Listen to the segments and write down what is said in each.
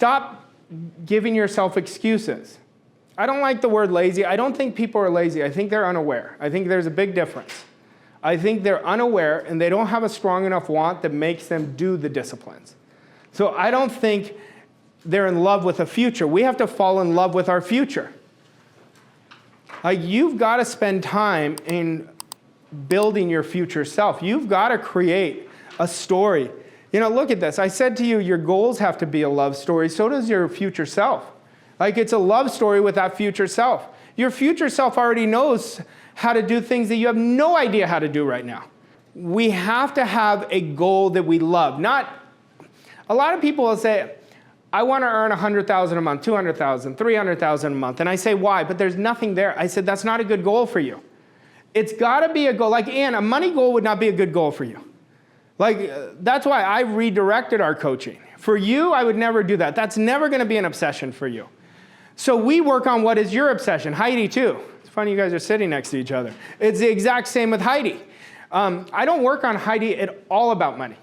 stop giving yourself excuses. I don't like the word lazy. I don't think people are lazy. I think they're unaware. I think there's a big difference. I think they're unaware and they don't have a strong enough want that makes them do the disciplines. So I don't think they're in love with a future. We have to fall in love with our future. Like, you've got to spend time in building your future self. You've got to create a story. You know, look at this. I said to you, your goals have to be a love story. So does your future self. Like, it's a love story with that future self. Your future self already knows how to do things that you have no idea how to do right now. We have to have a goal that we love. A lot of people will say, I want to earn $100,000 a month, $200,000, $300,000 a month. And I say, why? But there's nothing there. I said, that's not a good goal for you. It's got to be a goal. Like, Ann, a money goal would not be a good goal for you. Like, that's why I redirected our coaching. For you, I would never do that. That's never going to be an obsession for you. So we work on what is your obsession. Heidi, too. It's funny you guys are sitting next to each other. It's the exact same with Heidi. I don't work on Heidi at all about money.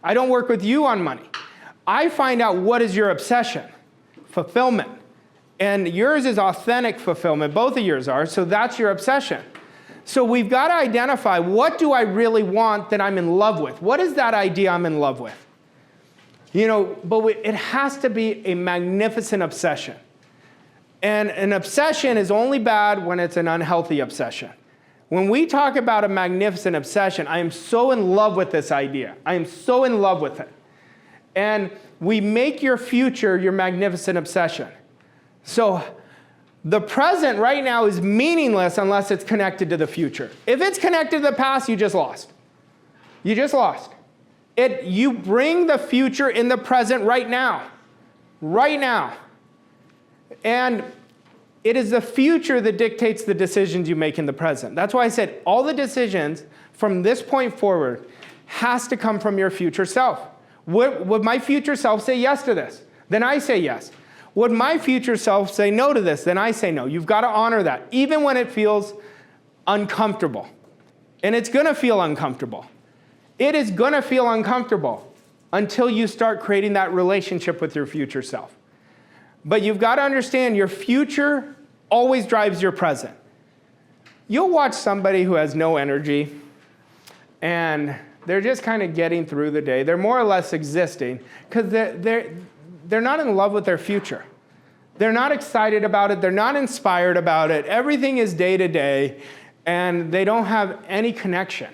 I don't work with you on money. I find out what is your obsession, fulfillment. And yours is authentic fulfillment. Both of yours are, so that's your obsession. So we've got to identify, what do I really want that I'm in love with? What is that idea I'm in love with? You know, but it has to be a magnificent obsession. And an obsession is only bad when it's an unhealthy obsession. When we talk about a magnificent obsession, I am so in love with this idea. I am so in love with it. And we make your future your magnificent obsession. So the present right now is meaningless unless it's connected to the future. If it's connected to the past, you just lost. You just lost. You bring the future in the present right now. Right now. And it is the future that dictates the decisions you make in the present. That's why I said all the decisions from this point forward has to come from your future self. Would my future self say yes to this? Then I say yes. Would my future self say no to this? Then I say no. You've got to honor that, even when it feels uncomfortable. And it's going to feel uncomfortable. It is going to feel uncomfortable until you start creating that relationship with your future self. But you've got to understand, your future always drives your present. You'll watch somebody who has no energy, and they're just kind of getting through the day. They're more or less existing because they're not in love with their future. They're not excited about it. They're not inspired about it. Everything is day to day, and they don't have any connection.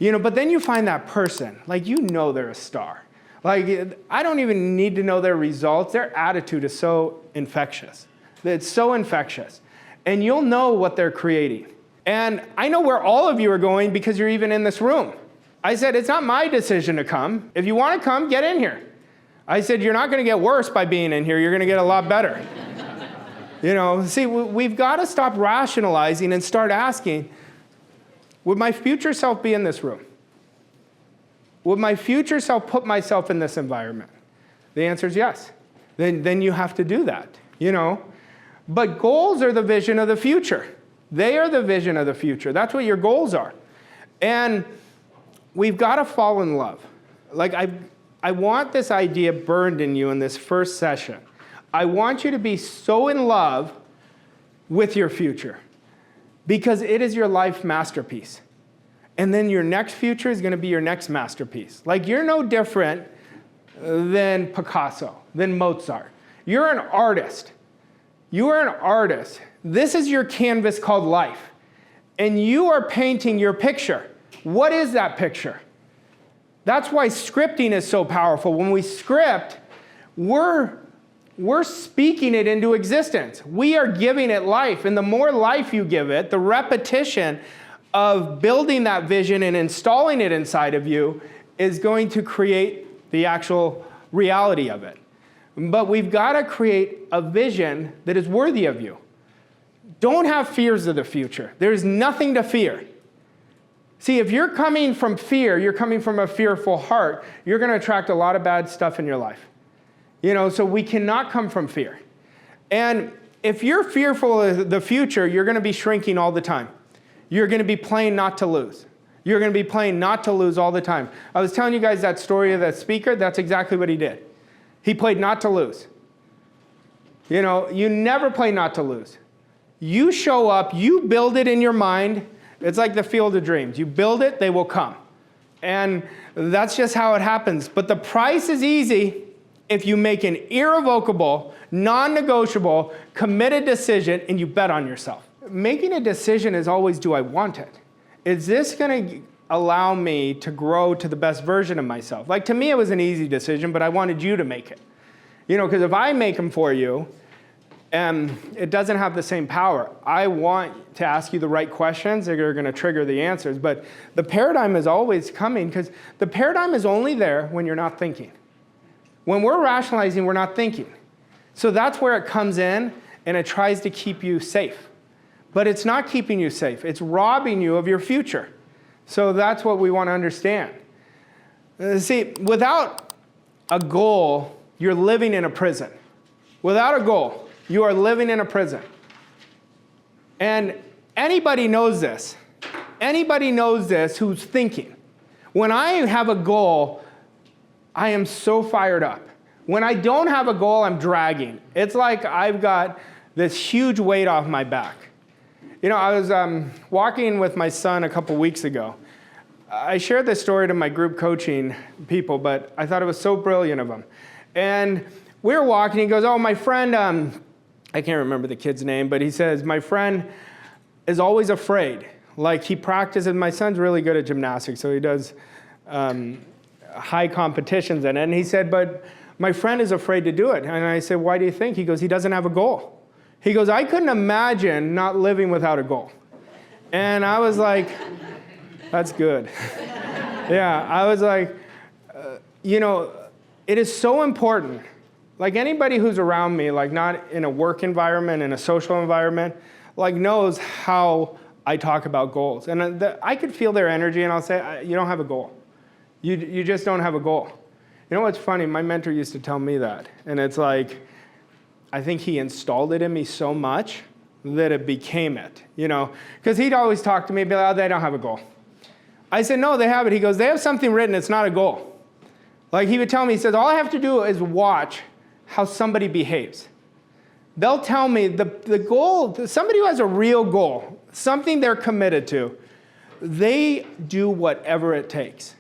You know, but then you find that person, like, you know, they're a star. Like, I don't even need to know their results. Their attitude is so infectious. It's so infectious. And you'll know what they're creating. And I know where all of you are going because you're even in this room. I said, it's not my decision to come. If you want to come, get in here. I said, you're not going to get worse by being in here. You're going to get a lot better. You know, see, we've got to stop rationalizing and start asking, would my future self be in this room? Would my future self put myself in this environment? The answer is yes. Then you have to do that, you know. But goals are the vision of the future. They are the vision of the future. That's what your goals are. And we've got to fall in love. Like, I want this idea burned in you in this first session. I want you to be so in love with your future because it is your life masterpiece. And then your next future is going to be your next masterpiece. Like, you're no different than Picasso, than Mozart. You're an artist. You are an artist. This is your canvas called life. And you are painting your picture. What is that picture? That's why scripting is so powerful. When we script, we're speaking it into existence. We are giving it life. And the more life you give it, the repetition of building that vision and installing it inside of you is going to create the actual reality of it. But we've got to create a vision that is worthy of you. Don't have fears of the future. There's nothing to fear. See, if you're coming from fear, you're coming from a fearful heart, you're going to attract a lot of bad stuff in your life. You know, so we cannot come from fear. And if you're fearful of the future, you're going to be shrinking all the time. You're going to be playing not to lose. You're going to be playing not to lose all the time. I was telling you guys that story of that speaker. That's exactly what he did. He played not to lose. You know, you never play not to lose. You show up, you build it in your mind. It's like the field of dreams. You build it, they will come. And that's just how it happens. But the price is easy if you make an irrevocable, non-negotiable, committed decision and you bet on yourself. Making a decision is always, do I want it? Is this going to allow me to grow to the best version of myself? Like, to me, it was an easy decision, but I wanted you to make it. You know, because if I make them for you, it doesn't have the same power. I want to ask you the right questions that are going to trigger the answers. But the paradigm is always coming, because the paradigm is only there when you're not thinking. When we're rationalizing, we're not thinking. So that's where it comes in, and it tries to keep you safe. But it's not keeping you safe. It's robbing you of your future. So that's what we want to understand. See, without a goal, you're living in a prison. Without a goal, you are living in a prison. And anybody knows this. Anybody knows this who's thinking. When I have a goal, I am so fired up. When I don't have a goal, I'm dragging. It's like I've got this huge weight off my back. You know, I was walking with my son a couple weeks ago. I shared this story to my group coaching people, but I thought it was so brilliant of him. And we were walking, he goes, oh, my friend, I can't remember the kid's name, but he says, my friend is always afraid. Like, he practices, my son's really good at gymnastics, so he does high competitions in it. And he said, but my friend is afraid to do it. And I said, why do you think? He goes, he doesn't have a goal. He goes, I couldn't imagine not living without a goal. And I was like, that's good. Yeah, I was like, you know, it is so important. Like, anybody who's around me, like not in a work environment, in a social environment, like knows how I talk about goals. And I could feel their energy, and I'll say, you don't have a goal. You just don't have a goal. You know what's funny? My mentor used to tell me that. And it's like, I think he installed it in me so much that it became it, you know? Because he'd always talk to me and be like, oh, they don't have a goal. I said, no, they have it. He goes, they have something written, it's not a goal. Like, he would tell me, he says, all I have to do is watch how somebody behaves. They'll tell me the goal, somebody who has a real goal, something they're committed to, they do whatever it takes.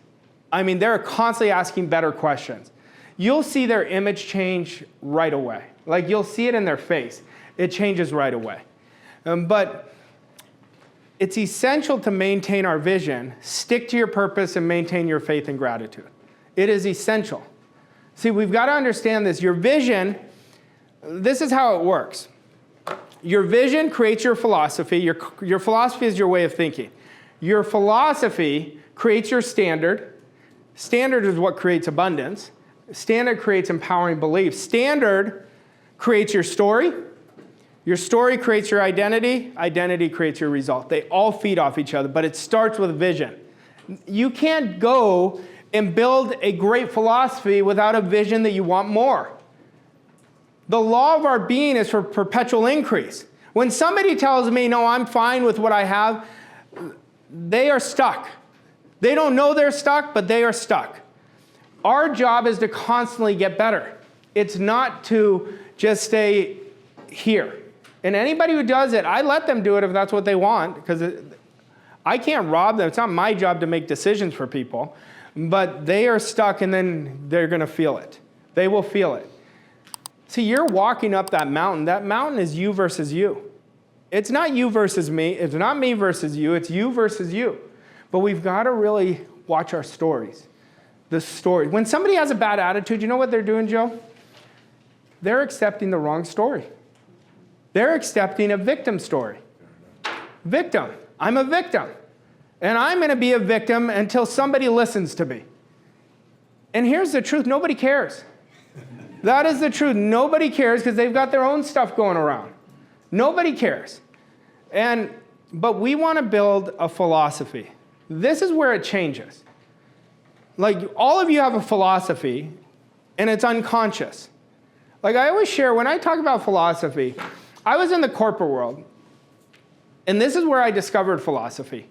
I mean, they're constantly asking better questions. You'll see their image change right away. Like, you'll see it in their face. It changes right away. But it's essential to maintain our vision, stick to your purpose, and maintain your faith and gratitude. It is essential. See, we've got to understand this. Your vision, this is how it works. Your vision creates your philosophy. Your philosophy is your way of thinking. Your philosophy creates your standard. Standard is what creates abundance. Standard creates empowering belief. Standard creates your story. Your story creates your identity. Identity creates your result. They all feed off each other, but it starts with vision. You can't go and build a great philosophy without a vision that you want more. The law of our being is for perpetual increase. When somebody tells me, no, I'm fine with what I have, they are stuck. They don't know they're stuck, but they are stuck. Our job is to constantly get better. It's not to just stay here. And anybody who does it, I let them do it if that's what they want, because I can't rob them. It's not my job to make decisions for people. But they are stuck, and then they're going to feel it. They will feel it. See, you're walking up that mountain. That mountain is you versus you. It's not you versus me. It's not me versus you. It's you versus you. But we've got to really watch our stories. The story. When somebody has a bad attitude, you know what they're doing, Joe? They're accepting the wrong story. They're accepting a victim story. Victim. I'm a victim. And I'm going to be a victim until somebody listens to me. And here's the truth. Nobody cares. That is the truth. Nobody cares because they've got their own stuff going around. Nobody cares. But we want to build a philosophy. This is where it changes. Like, all of you have a philosophy, and it's unconscious. Like, I always share, when I talk about philosophy, I was in the corporate world, and this is where I discovered philosophy.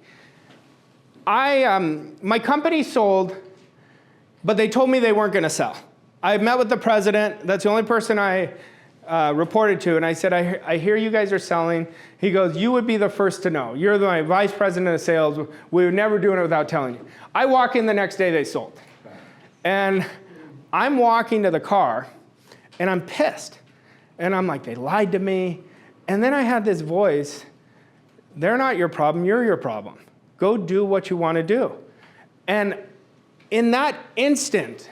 My company sold, but they told me they weren't going to sell. I met with the president. That's the only person I reported to, and I said, I hear you guys are selling. He goes, you would be the first to know. You're my vice president of sales. We would never do it without telling you. I walk in the next day, they sold. And I'm walking to the car, and I'm pissed. And I'm like, they lied to me. And then I had this voice, they're not your problem, you're your problem. Go do what you want to do. And in that instant,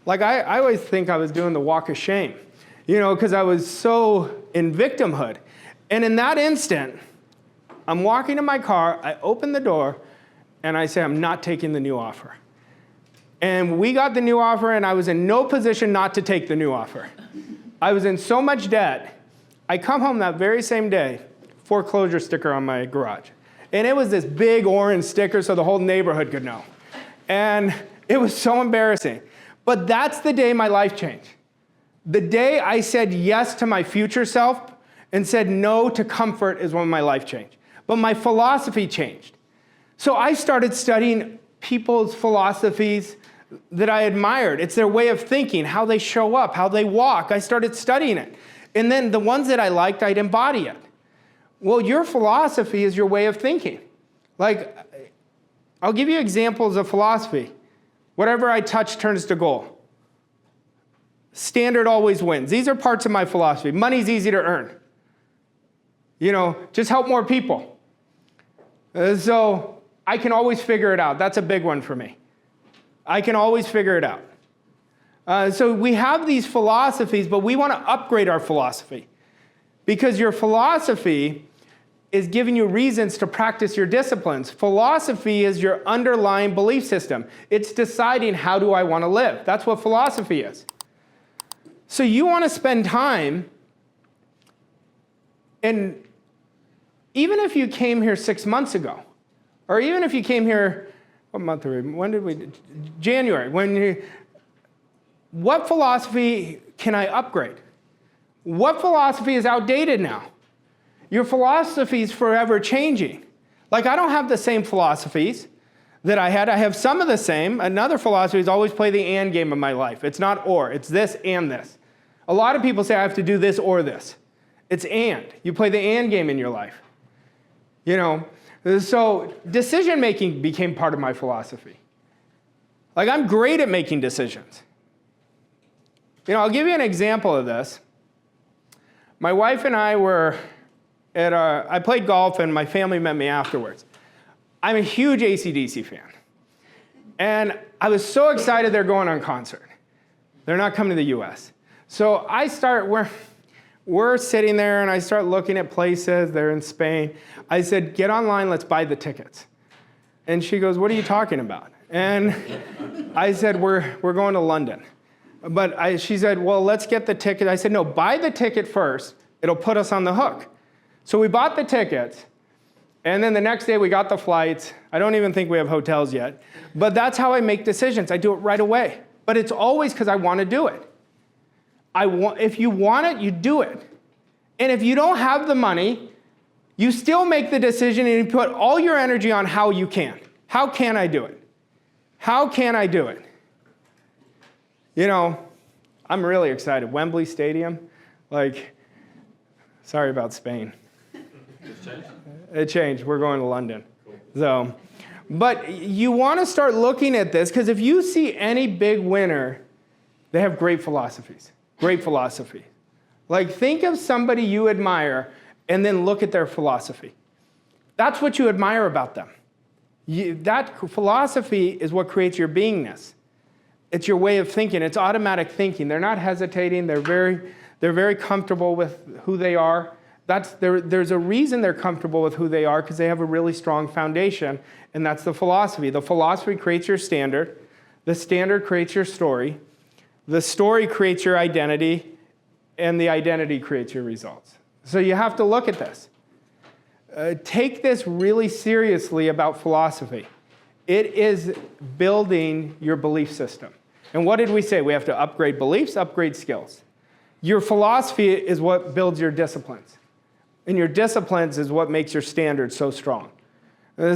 like I always think I was doing the walk of shame, because I was so in victimhood. And in that instant, I'm walking to my car, I open the door, and I say, I'm not taking the new offer. And we got the new offer, and I was in no position not to take the new offer. I was in so much debt. I come home that very same day, foreclosure sticker on my garage. And it was this big orange sticker so the whole neighborhood could know. And it was so embarrassing. But that's the day my life changed. The day I said yes to my future self and said no to comfort is when my life changed. But my philosophy changed. So I started studying people's philosophies that I admired. It's their way of thinking, how they show up, how they walk. I started studying it. And then the ones that I liked, I'd embody it. Well, your philosophy is your way of thinking. Like, I'll give you examples of philosophy. Whatever I touch turns to gold. Standard always wins. These are parts of my philosophy. Money's easy to earn. Just help more people. So I can always figure it out. That's a big one for me. I can always figure it out. So we have these philosophies, but we want to upgrade our philosophy. Because your philosophy is giving you reasons to practice your disciplines. Philosophy is your underlying belief system. It's deciding how do I want to live. That's what philosophy is. So you want to spend time, and even if you came here 6 months ago, or even if you came here, what month are we? When did we? January. What philosophy can I upgrade? What philosophy is outdated now? Your philosophy is forever changing. Like, I don't have the same philosophies that I had. I have some of the same. Another philosophy is always play the and game of my life. It's not or, it's this and this. A lot of people say I have to do this or this. It's and. You play the and game in your life. So decision-making became part of my philosophy. Like, I'm great at making decisions. I'll give you an example of this. My wife and I were I played golf, and my family met me afterwards. I'm a huge AC/DC fan. And I was so excited they're going on concert. They're not coming to the US. So we're sitting there, and I start looking at places. They're in Spain. I said, get online, let's buy the tickets. And she goes, what are you talking about? And I said, we're going to London. But she said, well, let's get the ticket. I said, no, buy the ticket first. It'll put us on the hook. So we bought the tickets, and then the next day we got the flights. I don't even think we have hotels yet. But that's how I make decisions. I do it right away. But it's always because I want to do it. If you want it, you do it. And if you don't have the money, you still make the decision, and you put all your energy on how you can. How can I do it? How can I do it? I'm really excited. Wembley Stadium, sorry about Spain. It changed. We're going to London. Cool. But you want to start looking at this, because if you see any big winner, they have great philosophies. Great philosophy. Think of somebody you admire, and then look at their philosophy. That's what you admire about them. That philosophy is what creates your beingness. It's your way of thinking. It's automatic thinking. They're not hesitating. They're very comfortable with who they are. There's a reason they're comfortable with who they are, because they have a really strong foundation, and that's the philosophy. The philosophy creates your standard. The standard creates your story. The story creates your identity, and the identity creates your results. So you have to look at this. Take this really seriously about philosophy. It is building your belief system. And what did we say? We have to upgrade beliefs, upgrade skills. Your philosophy is what builds your disciplines. And your disciplines is what makes your standards so strong.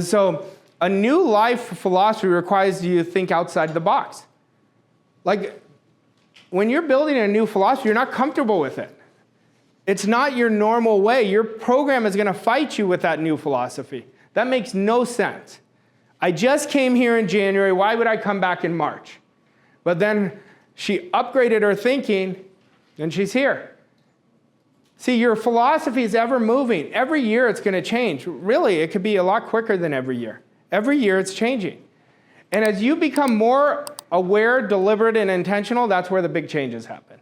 So a new life philosophy requires you to think outside the box. when you're building a new philosophy, you're not comfortable with it. It's not your normal way. Your program is going to fight you with that new philosophy. That makes no sense. I just came here in January. Why would I come back in March? But then she upgraded her thinking, and she's here. See, your philosophy is ever moving. Every year it's going to change. Really, it could be a lot quicker than every year. Every year it's changing. And as you become more aware, deliberate, and intentional, that's where the big changes happen.